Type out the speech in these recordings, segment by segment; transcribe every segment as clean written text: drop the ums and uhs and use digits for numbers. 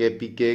KPK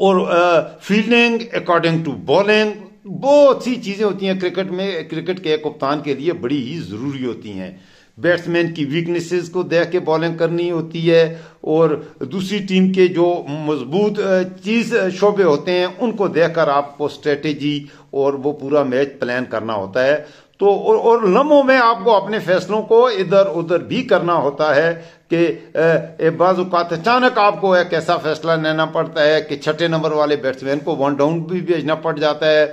اور fielding according to bowling, بہت سی چیزیں ہوتی ہیں کرکٹ میں، کرکٹ کے کپتان کے لیے بڑی ہی ضروری ہوتی ہیں۔ بیٹسمین کی ویکنیسز کو دیکھ کے بالنگ کرنی ہوتی ہے، اور دوسری ٹیم کے جو مضبوط شعبے ہوتے ہیں ان کو دیکھ کر آپ کو اسٹریٹجی اور وہ پورا میچ پلان کرنا ہوتا ہے۔ تو اور لمحوں میں آپ کو اپنے فیصلوں کو ادھر ادھر بھی کرنا ہوتا ہے کہ بعض اوقات اچانک آپ کو ایک ایسا فیصلہ لینا پڑتا ہے کہ چھٹے نمبر والے بیٹسمین کو 1 ڈاؤن بھی بھیجنا پڑ جاتا ہے،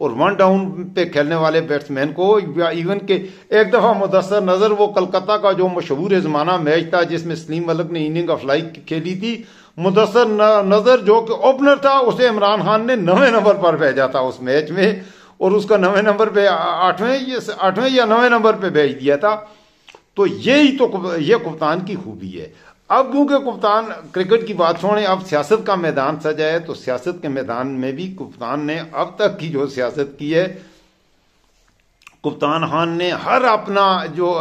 اور 1 ڈاؤن پہ کھیلنے والے بیٹسمین کو ایون کہ ایک دفعہ مدثر نظر، وہ کلکتہ کا جو مشہور زمانہ میچ تھا جس میں سلیم ملک نے اننگ آف لائف کھیلی تھی، مدثر نظر جو کہ اوپنر تھا اسے عمران خان نے 9ویں نمبر پر بھیجا تھا اس میچ میں، اور اس کا 9ویں نمبر پہ 8ویں یا 9ویں نمبر پہ بھیج دیا تھا۔ تو یہ کپتان کی خوبی ہے۔ اب کیونکہ کپتان کرکٹ کی بات چھوڑیں، اب سیاست کا میدان سجا ہے، تو سیاست کے میدان میں بھی کپتان نے اب تک کی جو سیاست کی ہے، کپتان خان نے ہر اپنا جو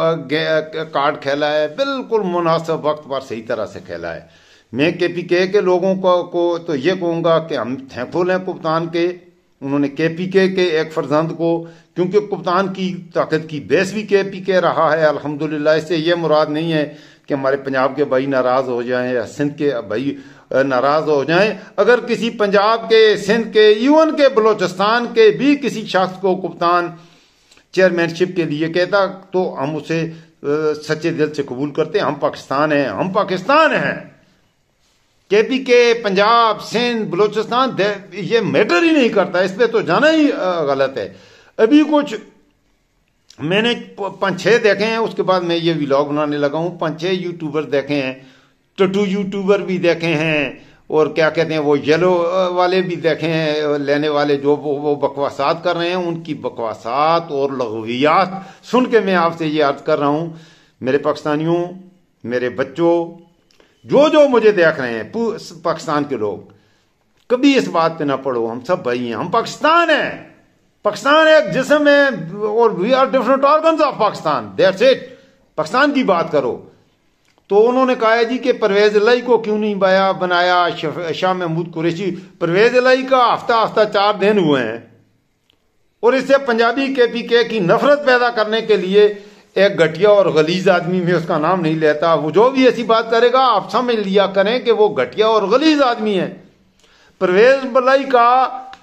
کارڈ کھیلا ہے بالکل مناسب وقت پر صحیح طرح سے کھیلا ہے۔ میں کے پی کے لوگوں کو تو یہ کہوں گا کہ ہم تھینکفل ہیں کپتان کے، انہوں نے کے پی کے ایک فرزند کو، کیونکہ کپتان کی طاقت کی بیس بھی کے پی کے رہا ہے الحمدللہ۔ اس سے یہ مراد نہیں ہے کہ ہمارے پنجاب کے بھائی ناراض ہو جائیں یا سندھ کے بھائی ناراض ہو جائیں۔ اگر کسی پنجاب کے، سندھ کے، ایون کے بلوچستان کے بھی کسی شخص کو کپتان چیئرمین شپ کے لیے کہتا تو ہم اسے سچے دل سے قبول کرتے ہیں۔ ہم پاکستان ہیں، ہم پاکستان ہیں۔ کے پی کے، پنجاب، سندھ، بلوچستان یہ میٹر ہی نہیں کرتا، اس پہ تو جانا ہی غلط ہے۔ ابھی کچھ میں نے 5-6 دیکھے ہیں، اس کے بعد میں یہ ولاگ بنانے لگا ہوں، 5-6 یوٹیوبر دیکھے ہیں، ٹٹو یوٹیوبر بھی دیکھے ہیں، اور کیا کہتے ہیں وہ یلو والے بھی دیکھے ہیں، لینے والے جو وہ بکواسات کر رہے ہیں، ان کی بکواسات اور لغویات سن کے میں آپ سے یہ عرض کر رہا ہوں، میرے پاکستانیوں، میرے بچوں، جو مجھے دیکھ رہے ہیں پاکستان کے لوگ، کبھی اس بات پہ نہ پڑو، ہم سب بھائی ہیں، ہم پاکستان ہیں، پاکستان ایک جسم ہے، اور we are different organs of Pakistan, that's it, Pakistan کی بات کرو۔ تو انہوں نے کہا جی کہ پرویز الہی کو کیوں نہیں بنایا شاہ محمود قریشی؟ پرویز الہی کا ہفتہ 4 دن ہوئے ہیں، اور اس سے پنجابی کے پی کے کی نفرت پیدا کرنے کے لیے ایک گھٹیا اور غلیظ آدمی، میں اس کا نام نہیں لیتا، وہ جو بھی ایسی بات کرے گا آپ سمجھ لیا کریں کہ وہ گھٹیا اور غلیظ آدمی ہے۔ پرویز الہی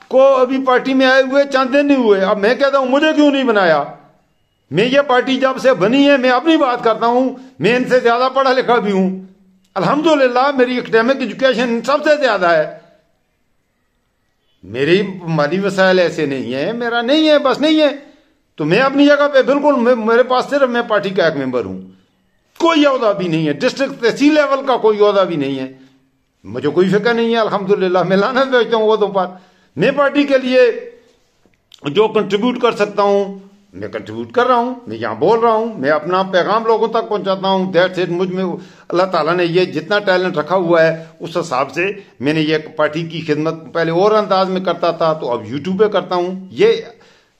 کو ابھی پارٹی میں آئے ہوئے چند دن نہیں ہوئے، اب میں کہتا ہوں مجھے کیوں نہیں بنایا؟ میں یہ پارٹی جب سے بنی ہے، میں اپنی بات کرتا ہوں، میں ان سے زیادہ پڑھا لکھا بھی ہوں الحمدللہ، میری اکیڈمک ایجوکیشن سب سے زیادہ ہے، میری مالی وسائل ایسے نہیں ہیں، میرا نہیں ہے، بس نہیں ہے، تو میں اپنی جگہ پہ بالکل، میرے پاس صرف میں پارٹی کا ایک ممبر ہوں، کوئی عہدہ بھی نہیں ہے، ڈسٹرکٹ تحصیل لیول کا کوئی عہدہ بھی نہیں ہے، مجھے کوئی فکر نہیں ہے الحمدللہ، میں لعنت بھیجتا ہوں عہدوں پر، میں پارٹی کے لیے جو کنٹریبیوٹ کر سکتا ہوں میں کنٹریبیوٹ کر رہا ہوں، میں یہاں بول رہا ہوں، میں اپنا پیغام لوگوں تک پہنچاتا ہوں، دیٹس اٹ۔ مجھ میں اللہ تعالیٰ نے یہ جتنا ٹیلنٹ رکھا ہوا ہے اس حساب سے میں نے یہ پارٹی کی خدمت پہلے اور انداز میں کرتا تھا، تو اب یوٹیوب پہ کرتا ہوں۔ یہ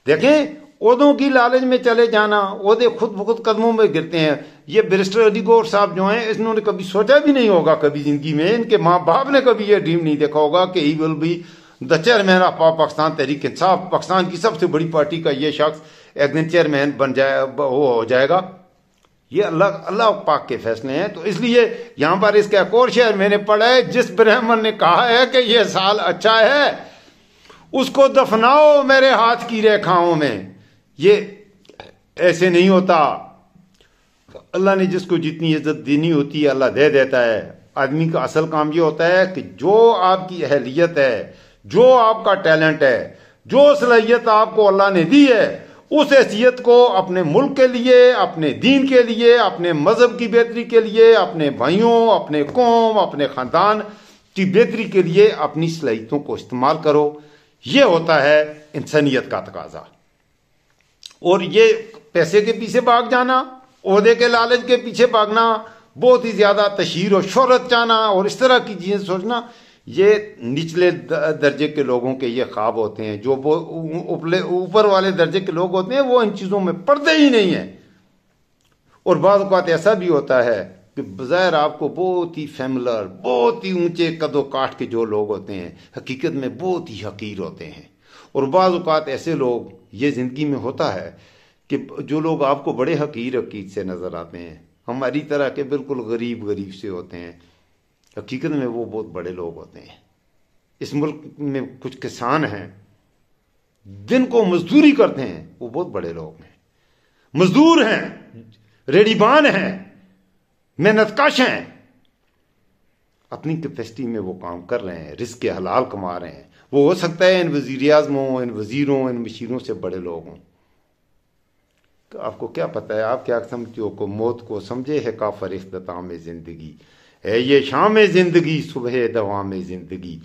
دیکھیں، عہدوں کی لالچ میں چلے جانا، عہدے خود بخود قدموں میں گرتے ہیں۔ یہ بیرسٹر علی گور صاحب جو ہیں، انہوں نے کبھی سوچا بھی نہیں ہوگا کبھی زندگی میں، ان کے ماں باپ نے کبھی یہ ڈریم نہیں دیکھا ہوگا کہ he will be the chairman of Pakistan Tehreek Insaf, Pakistan کی سب سے بڑی پارٹی کا یہ شخص ایک دن چیئرمین بن جائے، وہ ہو جائے گا۔ یہ اللہ پاک کے فیصلے ہیں۔ تو اس لیے یہاں پر اس کا ایک اور شعر میں نے پڑھا ہے، جس برہمن نے کہا ہے کہ یہ سال اچھا ہے، اس کو دفناؤ میرے ہاتھ کی ریکھاؤں میں۔ یہ ایسے نہیں ہوتا، اللہ نے جس کو جتنی عزت دینی ہوتی ہے اللہ دے دیتا ہے۔ آدمی کا اصل کام یہ ہوتا ہے کہ جو آپ کی اہلیت ہے، جو آپ کا ٹیلنٹ ہے، جو صلاحیت آپ کو اللہ نے دی ہے، اس حیثیت کو اپنے ملک کے لیے، اپنے دین کے لیے، اپنے مذہب کی بہتری کے لیے، اپنے بھائیوں، اپنے قوم، اپنے خاندان کی بہتری کے لیے اپنی صلاحیتوں کو استعمال کرو۔ یہ ہوتا ہے انسانیت کا تقاضا۔ اور یہ پیسے کے پیچھے بھاگ جانا، عہدے کے لالچ کے پیچھے بھاگنا، بہت ہی زیادہ تشہیر و شہرت چاہنا اور اس طرح کی چیزیں سوچنا، یہ نچلے درجے کے لوگوں کے یہ خواب ہوتے ہیں۔ جو اوپر والے درجے کے لوگ ہوتے ہیں وہ ان چیزوں میں پڑتے ہی نہیں ہیں۔ اور بعض اوقات ایسا بھی ہوتا ہے کہ بظاہر آپ کو بہت ہی فیملر، بہت ہی اونچے قد و کاٹ کے جو لوگ ہوتے ہیں حقیقت میں بہت ہی حقیر ہوتے ہیں. اور بعض اوقات ایسے لوگ یہ زندگی میں ہوتا ہے کہ جو لوگ آپ کو بڑے حقیر سے نظر آتے ہیں، ہماری طرح کے بالکل غریب سے ہوتے ہیں، حقیقت میں وہ بہت بڑے لوگ ہوتے ہیں. اس ملک میں کچھ کسان ہیں دن کو مزدوری کرتے ہیں، وہ بہت بڑے لوگ ہیں. مزدور ہیں، ریڑی بان ہیں، محنت کش ہیں، اپنی کیپیسٹی میں وہ کام کر رہے ہیں، رزق کے حلال کما رہے ہیں. وہ ہو سکتا ہے ان وزیر اعظموں، ان وزیروں، ان مشیروں سے بڑے لوگ ہوں. آپ کو کیا پتہ ہے، آپ کیا سمجھتے ہو کہ موت کو سمجھے ہے کافر اختتام زندگی ہے یہ شام زندگی صبح دوام زندگی.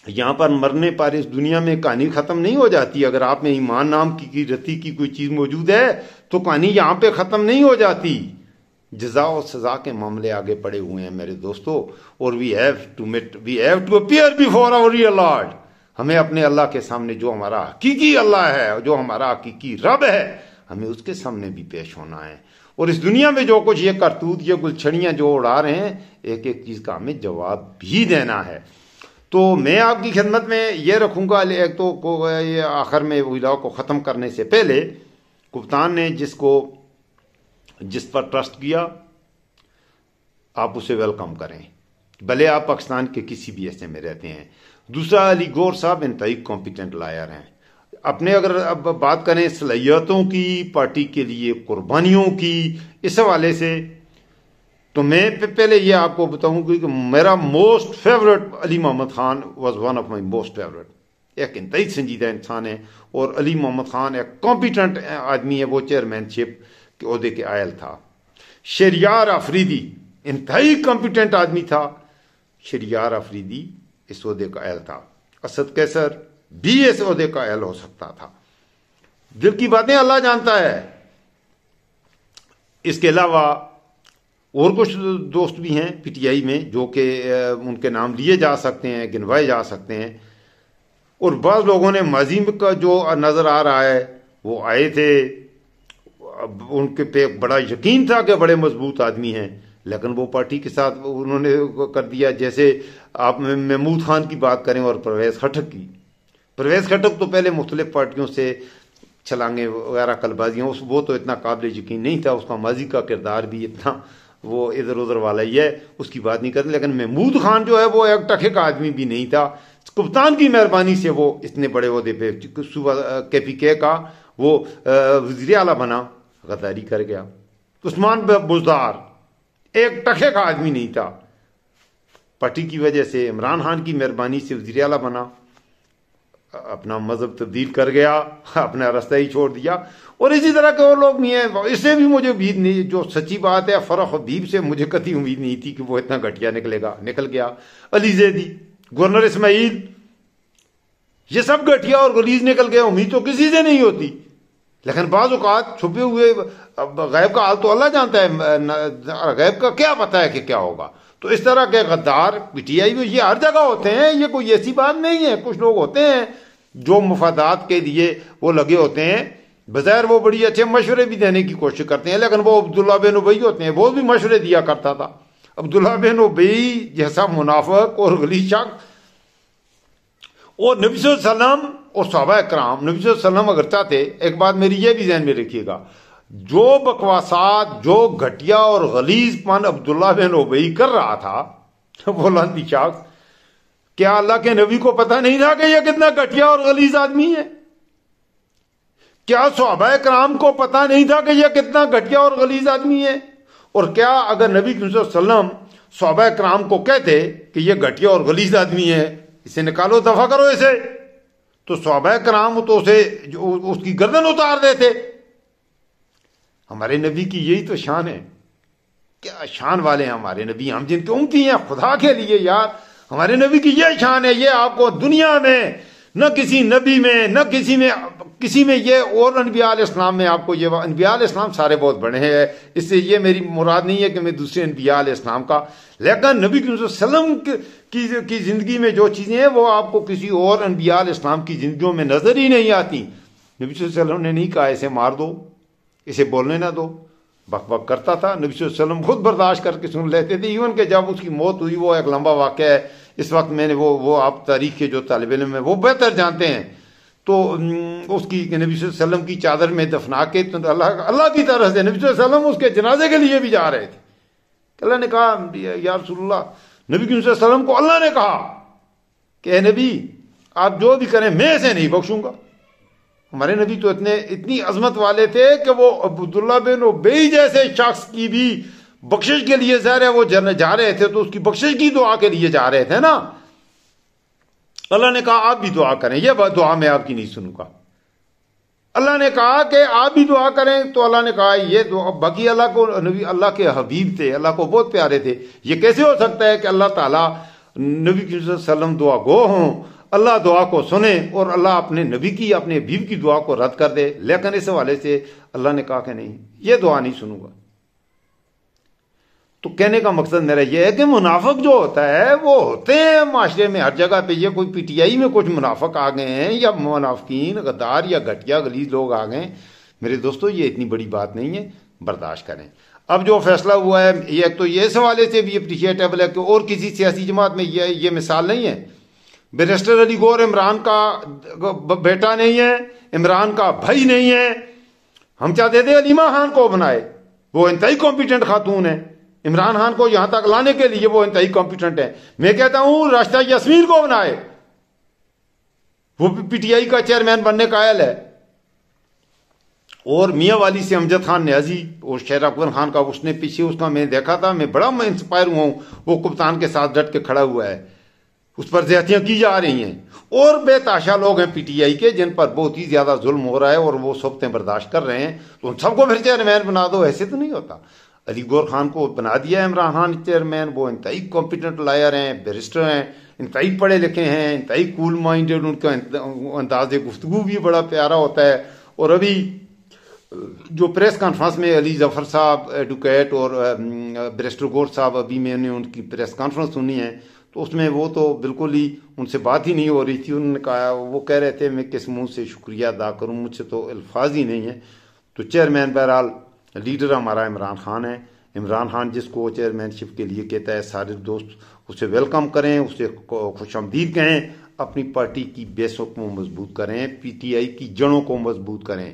یہاں پر مرنے پر اس دنیا میں کہانی ختم نہیں ہو جاتی. اگر آپ میں ایمان نام کی رتی کی کوئی چیز موجود ہے تو کہانی یہاں پہ ختم نہیں ہو جاتی. جزا و سزا کے معاملے آگے پڑے ہوئے ہیں میرے دوستو. اور we have to appear before our real lord. ہمیں اپنے اللہ کے سامنے، جو ہمارا حقیقی اللہ ہے، جو ہمارا حقیقی رب ہے، ہمیں اس کے سامنے بھی پیش ہونا ہے. اور اس دنیا میں جو کچھ یہ کرتوت، یہ گلچھڑیاں جو اڑا رہے ہیں، ایک ایک چیز کا ہمیں جواب بھی دینا ہے. تو میں آپ کی خدمت میں یہ رکھوں گا، ایک تو یہ آخر میں ویڈیو کو ختم کرنے سے پہلے کپتان نے جس پر ٹرسٹ کیا آپ اسے ویلکم کریں، بھلے آپ پاکستان کے کسی بھی حصے میں رہتے ہیں. دوسرا، علی گور صاحب انتہائی کمپیٹنٹ لائر ہیں. اپنے اگر اب بات کریں صلاحیتوں کی، پارٹی کے لیے قربانیوں کی، اس حوالے سے تو میں پہلے یہ آپ کو بتاؤں کہ میرا most favourite Ali Muhammad Khan was one of my most favourite. ایک انتہائی سنجیدہ انسان ہے اور علی محمد خان ایک کمپیٹنٹ آدمی ہے. وہ چیئرمین شپ کے عہدے کے قائل تھا. شہریار آفریدی انتہائی کمپیٹنٹ آدمی تھا. شہریار آفریدی اس عہدے کا قائل تھا. اسد قیصر بھی اس عہدے کا قائل ہو سکتا تھا. دل کی باتیں اللہ جانتا ہے. اس کے علاوہ اور کچھ دوست بھی ہیں پی ٹی آئی میں جو کہ ان کے نام لیے جا سکتے ہیں، گنوائے جا سکتے ہیں. اور بعض لوگوں نے ماضی کا جو نظر آ رہا ہے وہ آئے تھے، ان کے پہ بڑا یقین تھا کہ بڑے مضبوط آدمی ہیں، لیکن وہ پارٹی کے ساتھ انہوں نے کر دیا. جیسے آپ محمود خان کی بات کریں اور پرویز خٹک کی. پرویز خٹک تو پہلے مختلف پارٹیوں سے چھلانگیں وغیرہ کلبازیاں، وہ تو اتنا قابل یقین نہیں تھا. اس کا ماضی کا کردار بھی اتنا وہ ادھر ادھر والا ہی ہے، اس کی بات نہیں کرتے. لیکن محمود خان جو ہے وہ ایک ٹکے کا آدمی بھی نہیں تھا. کپتان کی مہربانی سے وہ اتنے بڑے عہدے پہ صوبہ کے پی کے کا وہ وزیر اعلیٰ بنا، غداری کر گیا. عثمان بزدار ایک ٹکے کا آدمی نہیں تھا، پارٹی کی وجہ سے عمران خان کی مہربانی سے وزیر اعلیٰ بنا، اپنا مذہب تبدیل کر گیا، اپنا راستہ ہی چھوڑ دیا. اور اسی طرح کے اور لوگ بھی ہیں. اس سے بھی مجھے امید نہیں، جو سچی بات ہے فرح حبیب سے مجھے کبھی امید نہیں تھی کہ وہ اتنا گھٹیا نکلے گا، نکل گیا. علی زیدی، گورنر اسماعیل، یہ سب گھٹیا اور غلیظ نکل گئے. امید تو کسی سے نہیں ہوتی، لیکن بعض اوقات چھپے ہوئے غیب کا حال تو اللہ جانتا ہے، غیب کا کیا پتہ ہے کہ کیا ہوگا. تو اس طرح کے غدار پی ٹی آئی میں یہ ہر جگہ ہوتے ہیں. یہ کوئی ایسی بات نہیں ہے. کچھ لوگ ہوتے ہیں جو مفادات کے لیے وہ لگے ہوتے ہیں. بظاہر وہ بڑی اچھے مشورے بھی دینے کی کوشش کرتے ہیں، لیکن وہ عبداللہ بن ابی ہوتے ہیں، وہ بھی مشورے دیا کرتا تھا. عبداللہ بن ابی جیسا منافق اور غلیظ شخص، اور نبی صلی اللہ علیہ وسلم اور صحابہ اکرام، نبی صلی اللہ علیہ وسلم اگر چاہتے، ایک بات میری یہ بھی ذہن میں رکھیے گا، جو بکواسات، جو گھٹیا اور غلیظ پن عبداللہ بن ابی کر رہا تھا، وہ لعنتی شخص، کیا اللہ کے نبی کو پتہ نہیں تھا کہ یہ کتنا گھٹیا اور غلیظ آدمی ہے؟ کیا صحابہ کرام کو پتہ نہیں تھا کہ یہ کتنا گھٹیا اور غلیظ آدمی ہے؟ اور کیا اگر نبی صلی اللہ علیہ وسلم صحابہ کرام کو کہتے کہ یہ گھٹیا اور غلیظ آدمی ہے، اسے نکالو، دفع کرو اسے، تو صحابہ کرام تو اسے اس کی گردن اتار دیتے. ہمارے نبی کی یہی تو شان ہے. کیا شان والے ہیں ہمارے نبی، ہم جن کے امتی ہیں. خدا کے لیے یار، ہمارے نبی کی یہ شان ہے. یہ آپ کو دنیا میں نہ کسی نبی میں، نہ کسی میں یہ، اور انبیاء علیہ السلام میں آپ کو یہ، انبیاء علیہ السلام سارے بہت بڑے ہیں، اس سے یہ میری مراد نہیں ہے کہ میں دوسرے انبیاء علیہ السلام کا، لیکن نبی صلی اللہ علیہ وسلم کی زندگی میں جو چیزیں ہیں وہ آپ کو کسی اور انبیاء علیہ السلام کی زندگیوں میں نظر ہی نہیں آتی. نبی صلی اللہ علیہ وسلم نے نہیں کہا اسے مار دو، اسے بولنے نہ دو، بک بک کرتا تھا. نبی صلی اللہ علیہ وسلم خود برداشت کر کے سن لیتے تھے. ایون کہ جب اس کی موت ہوئی, وہ ایک لمبا واقعہ ہے, اس وقت میں نے وہ آپ تاریخ کے جو طالب علم ہیں وہ بہتر جانتے ہیں, تو اس کی نبی صلی اللہ علیہ وسلم کی چادر میں دفنا کے اللہ کی طرف سے نبی صلی اللہ علیہ وسلم اس کے جنازے کے لیے بھی جا رہے تھے. اللہ نے کہا یا رسول اللہ, نبی صلی اللہ علیہ وسلم کو اللہ نے کہا کہ اے نبی آپ جو بھی کریں میں اسے نہیں بخشوں گا. ہمارے نبی تو اتنی عظمت والے تھے کہ وہ عبداللہ بن ابی جیسے شخص کی بھی بخشش کے لیے ظاہر ہے وہ جا رہے تھے, تو اس کی بخشش کی دعا کے لیے جا رہے تھے نا. اللہ نے کہا آپ بھی دعا کریں, یہ دعا میں آپ کی نہیں سنوں گا. اللہ نے کہا کہ آپ بھی دعا کریں, تو اللہ نے کہا یہ دعا, باقی اللہ کو نبی اللہ کے حبیب تھے, اللہ کو بہت پیارے تھے. یہ کیسے ہو سکتا ہے کہ اللہ تعالیٰ نبی صلی اللہ علیہ وسلم دعا گو ہوں, اللہ دعا کو سنے اور اللہ اپنے نبی کی اپنے حبیب کی دعا کو رد کر دے. لیکن اس حوالے سے اللہ نے کہا کہ نہیں, یہ دعا نہیں سنوں گا. تو کہنے کا مقصد میرا یہ ہے کہ منافق جو ہوتا ہے وہ ہوتے ہیں معاشرے میں ہر جگہ پہ. یہ کوئی پی ٹی آئی میں کچھ منافق آ گئے ہیں یا منافقین غدار یا گھٹیا غلیظ لوگ آ گئے ہیں, میرے دوستو یہ اتنی بڑی بات نہیں ہے, برداشت کریں. اب جو فیصلہ ہوا ہے یہ تو یہ اس حوالے سے بھی اپریشیٹیبل ہے کہ اور کسی سیاسی جماعت میں یہ مثال نہیں ہے. بیرسٹر علی گور عمران کا بیٹا نہیں ہے, عمران کا بھائی نہیں ہے. ہم چاہتے تھے علیمہ خان کو بنائے, وہ انتہائی کمپیٹنٹ خاتون ہے. عمران خان کو یہاں تک لانے کے لیے وہ انتہائی کمپیٹنٹ ہے. میں کہتا ہوں راشدہ یاسمین کو بنائے, وہ پی ٹی آئی کا چیئرمین بننے کا قائل ہے. اور میاں والی سے امجد خان نیازی اور شہر اکبر خان کا اس نے پیچھے اس کا میں دیکھا تھا, میں بڑا انسپائر ہوا ہوں. وہ کپتان کے ساتھ ڈٹ کے کھڑا ہوا ہے, اس پر زیادتیاں کی جا رہی ہیں. اور بے تاشا لوگ ہیں پی ٹی آئی کے جن پر بہت ہی زیادہ ظلم ہو رہا ہے اور وہ سبتیں برداشت کر رہے ہیں, تو ان سب کو پھر چیئرمین بنا دو, ایسے تو نہیں ہوتا. علی گور خان کو بنا دیا عمران خان چیئرمین, وہ انتہائی کمپیٹنٹ لائر ہیں, بیرسٹر ہیں, انتہائی پڑھے لکھے ہیں, انتہائی کول مائنڈڈ, ان کا انداز گفتگو بھی بڑا پیارا ہوتا ہے. اور ابھی جو پریس کانفرنس میں علی ظفر صاحب ایڈوکیٹ اور بیرسٹر گور صاحب, ابھی میں نے ان کی پریس کانفرنس سنی ہے, تو اس میں وہ تو بالکل ہی ان سے بات ہی نہیں ہو رہی تھی. انہوں نے کہا, وہ کہہ رہے تھے میں کس منہ سے شکریہ ادا کروں, مجھ سے تو الفاظ ہی نہیں ہیں. تو چیئرمین بہرحال لیڈر ہمارا عمران خان ہے. عمران خان جس کو چیئرمین شپ کے لیے کہتا ہے, سارے دوست اسے ویلکم کریں, اسے خوش آمدید کہیں, اپنی پارٹی کی بیسوں کو مضبوط کریں, پی ٹی آئی کی جڑوں کو مضبوط کریں.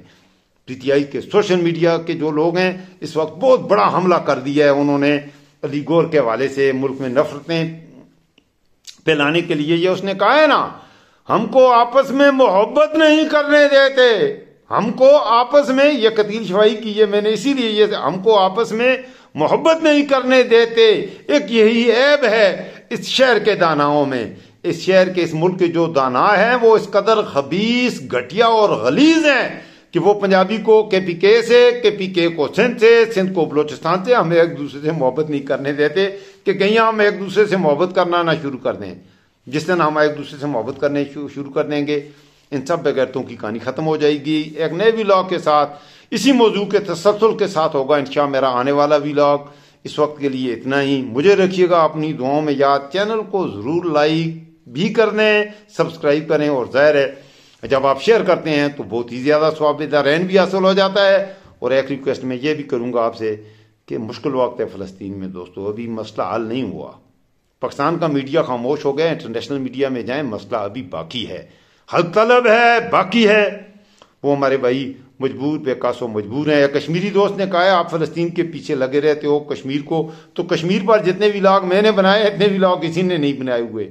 پی ٹی آئی کے سوشل میڈیا کے جو لوگ ہیں اس وقت بہت بڑا حملہ کر دیا ہے انہوں نے علی گور کے حوالے سے, ملک میں نفرتیں پھیلانے کے لیے. یہ اس نے کہا ہے نا, ہم کو آپس میں محبت نہیں کرنے دیتے, ہم کو آپس میں, یہ قتیل شفائی کی ہے میں نے اسی لیے, یہ ہم کو آپس میں محبت نہیں کرنے دیتے. ایک یہی عیب ہے اس شہر کے داناؤں میں, اس شہر کے, اس ملک کے جو دانا ہیں وہ اس قدر خبیث, گھٹیا اور غلیظ ہیں کہ وہ پنجابی کو کے پی کے سے, کے پی کے کو سندھ سے, سندھ کو بلوچستان سے, ہمیں ایک دوسرے سے محبت نہیں کرنے دیتے کہ کہیں ہم ایک دوسرے سے محبت کرنا نہ شروع کر دیں. جس دن ہم ایک دوسرے سے محبت کرنے شروع کر دیں گے, ان سب بغیرتوں کی کہانی ختم ہو جائے گی. ایک نئے ولاگ کے ساتھ, اسی موضوع کے تسلسل کے ساتھ ہوگا انشاءاللہ میرا آنے والا ولاگ. اس وقت کے لیے اتنا ہی. مجھے رکھیے گا اپنی دعاؤں میں یاد. چینل کو ضرور لائک بھی کر دیں, سبسکرائب کریں, اور ظاہر ہے جب آپ شیئر کرتے ہیں تو بہت ہی زیادہ ثواب دارین بھی حاصل ہو جاتا ہے. اور ایک ریکویسٹ میں یہ بھی کروں گا آپ سے کہ مشکل وقت ہے فلسطین میں دوستو, ابھی مسئلہ حل نہیں ہوا. پاکستان کا میڈیا خاموش ہو گیا, انٹرنیشنل میڈیا میں جائیں, مسئلہ ابھی باقی ہے, حل طلب ہے, باقی ہے. وہ ہمارے بھائی مجبور بے قاصو مجبور ہیں. کشمیری دوست نے کہا ہے آپ فلسطین کے پیچھے لگے رہتے ہو کشمیر کو, تو کشمیر پر جتنے ولاگ میں نے بنائے اتنے ولاگ کسی نے نہیں بنائے ہوئے.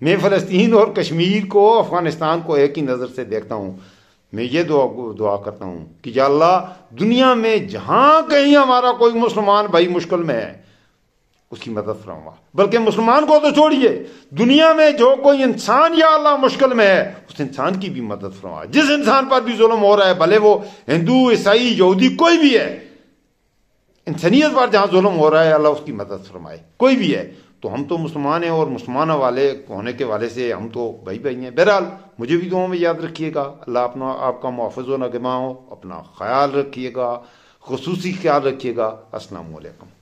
میں فلسطین اور کشمیر کو, افغانستان کو ایک ہی نظر سے دیکھتا ہوں. میں یہ دعا کرتا ہوں کہ یا اللہ دنیا میں جہاں کہیں ہمارا کوئی مسلمان بھائی مشکل میں ہے اس کی مدد فرما. بلکہ مسلمان کو تو چھوڑیے, دنیا میں جو کوئی انسان یا اللہ مشکل میں ہے اس انسان کی بھی مدد فرما. جس انسان پر بھی ظلم ہو رہا ہے, بھلے وہ ہندو, عیسائی, یہودی کوئی بھی ہے, انسانیت پر جہاں ظلم ہو رہا ہے اللہ اس کی مدد فرمائے, کوئی بھی ہے. تو ہم تو مسلمان ہیں اور مسلمان والے ہونے کے والے سے ہم تو بھائی بھائی ہیں. بہرحال مجھے بھی دعاؤں میں یاد رکھیے گا. اللہ آپ کا محافظ و نگہباں ہو. اپنا خیال رکھیے گا, خصوصی خیال رکھیے گا. السلام علیکم.